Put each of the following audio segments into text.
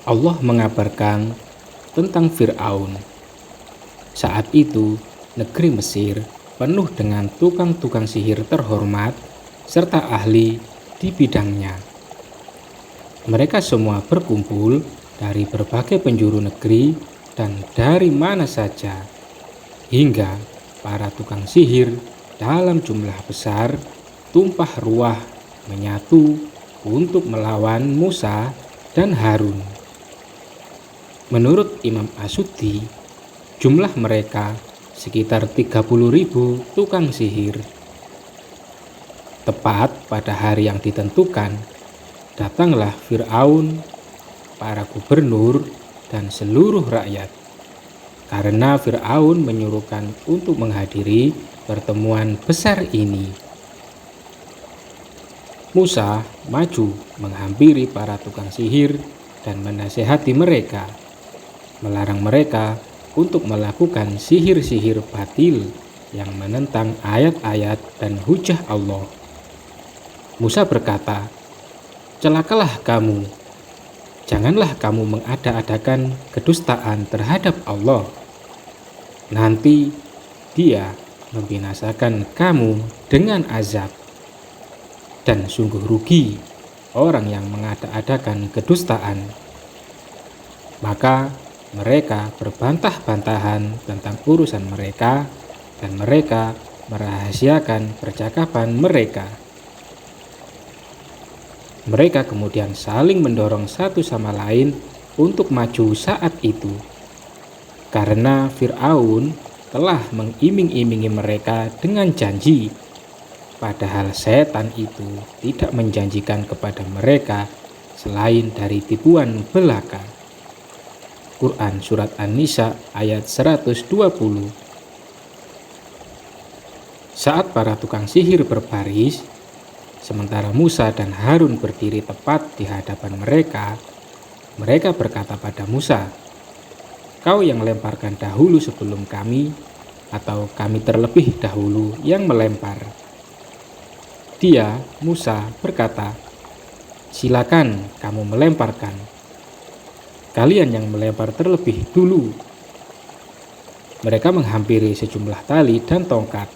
Allah mengabarkan tentang Fir'aun. Saat itu, negeri Mesir penuh dengan tukang-tukang sihir terhormat serta ahli di bidangnya. Mereka semua berkumpul dari berbagai penjuru negeri dan dari mana saja, hingga para tukang sihir dalam jumlah besar tumpah ruah menyatu untuk melawan Musa dan Harun. Menurut Imam Asyuti, jumlah mereka sekitar 30.000 tukang sihir. Tepat pada hari yang ditentukan, datanglah Fir'aun, para gubernur, dan seluruh rakyat. Karena Fir'aun menyuruhkan untuk menghadiri pertemuan besar ini. Musa maju menghampiri para tukang sihir dan menasihati mereka, melarang mereka untuk melakukan sihir-sihir batil yang menentang ayat-ayat dan hujah Allah. Musa berkata, "Celakalah kamu, janganlah kamu mengada-adakan kedustaan terhadap Allah. Nanti Dia membinasakan kamu dengan azab. Dan sungguh rugi orang yang mengada-adakan kedustaan." Maka mereka berbantah-bantahan tentang urusan mereka, dan mereka merahasiakan percakapan mereka. Mereka kemudian saling mendorong satu sama lain untuk maju saat itu, karena Fir'aun telah mengiming-imingi mereka dengan janji, padahal setan itu tidak menjanjikan kepada mereka selain dari tipuan belaka. Quran Surat An-Nisa ayat 120. Saat para tukang sihir berbaris, sementara Musa dan Harun berdiri tepat di hadapan mereka, mereka berkata pada Musa, "Kau yang melemparkan dahulu sebelum kami, atau kami terlebih dahulu yang melempar?" Dia, Musa, berkata, "Silakan kamu melemparkan. Kalian yang melempar terlebih dulu." Mereka menghampiri sejumlah tali dan tongkat.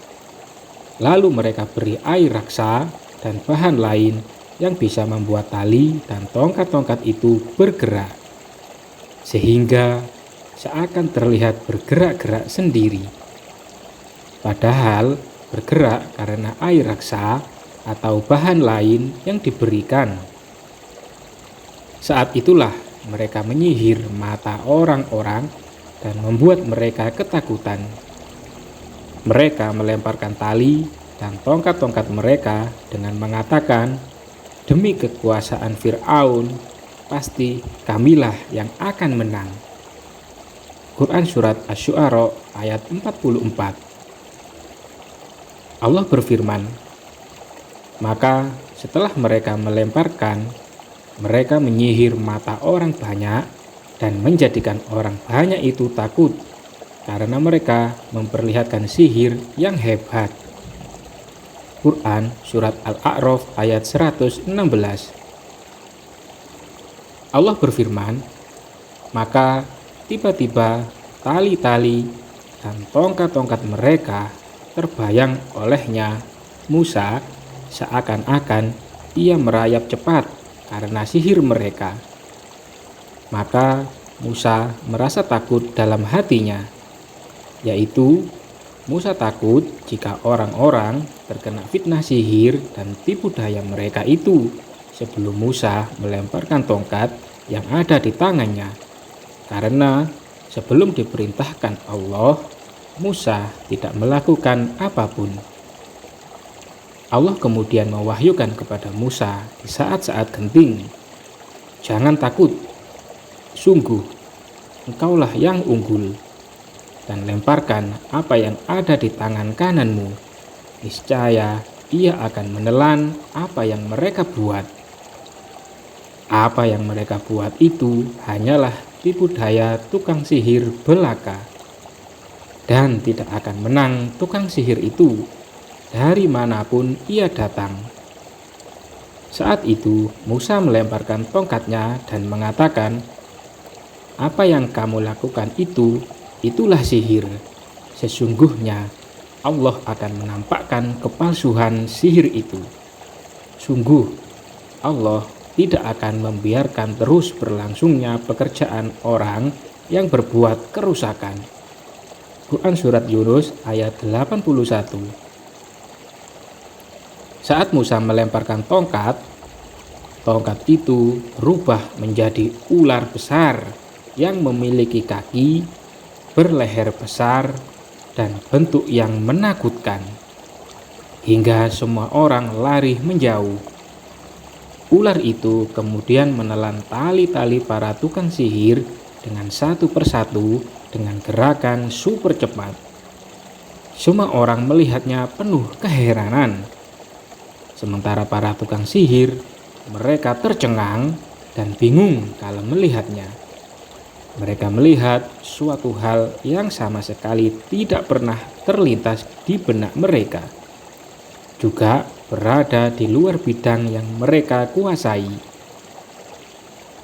Lalu mereka beri air raksa dan bahan lain yang bisa membuat tali dan tongkat-tongkat itu bergerak, sehingga seakan terlihat bergerak-gerak sendiri. Padahal bergerak karena air raksa atau bahan lain yang diberikan. Saat itulah mereka menyihir mata orang-orang dan membuat mereka ketakutan. Mereka melemparkan tali dan tongkat-tongkat mereka dengan mengatakan, "Demi kekuasaan Fir'aun, pasti kamilah yang akan menang." Quran Surat Asy-Syu'ara ayat 44. Allah berfirman, "Maka setelah mereka melemparkan, mereka menyihir mata orang banyak dan menjadikan orang banyak itu takut karena mereka memperlihatkan sihir yang hebat." Quran Surat Al-A'raf ayat 116. Allah berfirman, "Maka tiba-tiba tali-tali dan tongkat-tongkat mereka terbayang olehnya Musa, seakan-akan ia merayap cepat karena sihir mereka. Maka Musa merasa takut dalam hatinya, yaitu Musa takut jika orang-orang terkena fitnah sihir dan tipu daya mereka itu sebelum Musa melemparkan tongkat yang ada di tangannya, karena sebelum diperintahkan Allah, Musa tidak melakukan apapun. Allah kemudian mewahyukan kepada Musa di saat-saat genting, "Jangan takut, sungguh engkaulah yang unggul, dan lemparkan apa yang ada di tangan kananmu. Niscaya ia akan menelan apa yang mereka buat." Apa yang mereka buat itu hanyalah tipu daya tukang sihir belaka, dan tidak akan menang tukang sihir itu dari manapun ia datang. Saat itu Musa melemparkan tongkatnya dan mengatakan, Apa yang kamu lakukan itulah sihir. Sesungguhnya Allah akan menampakkan kepalsuan sihir itu. Sungguh, Allah tidak akan membiarkan terus berlangsungnya pekerjaan orang yang berbuat kerusakan. Quran Surat Yunus ayat 81. Saat Musa melemparkan tongkat itu berubah menjadi ular besar yang memiliki kaki, berleher besar, dan bentuk yang menakutkan, hingga semua orang lari menjauh. Ular itu kemudian menelan tali-tali para tukang sihir dengan satu persatu dengan gerakan super cepat. Semua orang melihatnya penuh keheranan. Sementara para tukang sihir, mereka tercengang dan bingung kalau melihatnya. Mereka melihat suatu hal yang sama sekali tidak pernah terlintas di benak mereka, juga berada di luar bidang yang mereka kuasai.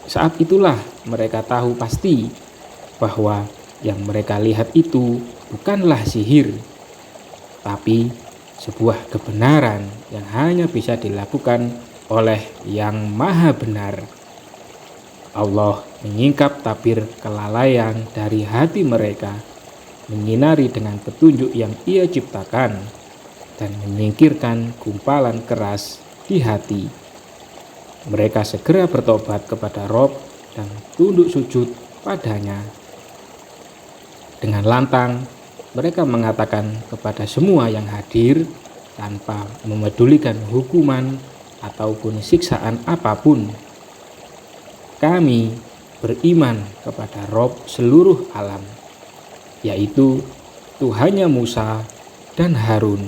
Saat itulah mereka tahu pasti bahwa yang mereka lihat itu bukanlah sihir, tapi sebuah kebenaran yang hanya bisa dilakukan oleh Yang Maha Benar. Allah menyingkap tabir kelalaian dari hati mereka, menyinari dengan petunjuk yang Ia ciptakan, dan menyingkirkan gumpalan keras di hati. Mereka segera bertobat kepada Rob dan tunduk sujud padanya. Dengan lantang, mereka mengatakan kepada semua yang hadir tanpa memedulikan hukuman ataupun siksaan apapun, kami beriman kepada Rob seluruh alam, yaitu Tuhannya Musa dan Harun.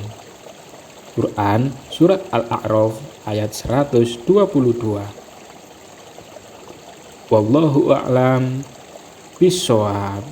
Quran Surat Al-A'raf ayat 122. Wallahu a'lam bishawab.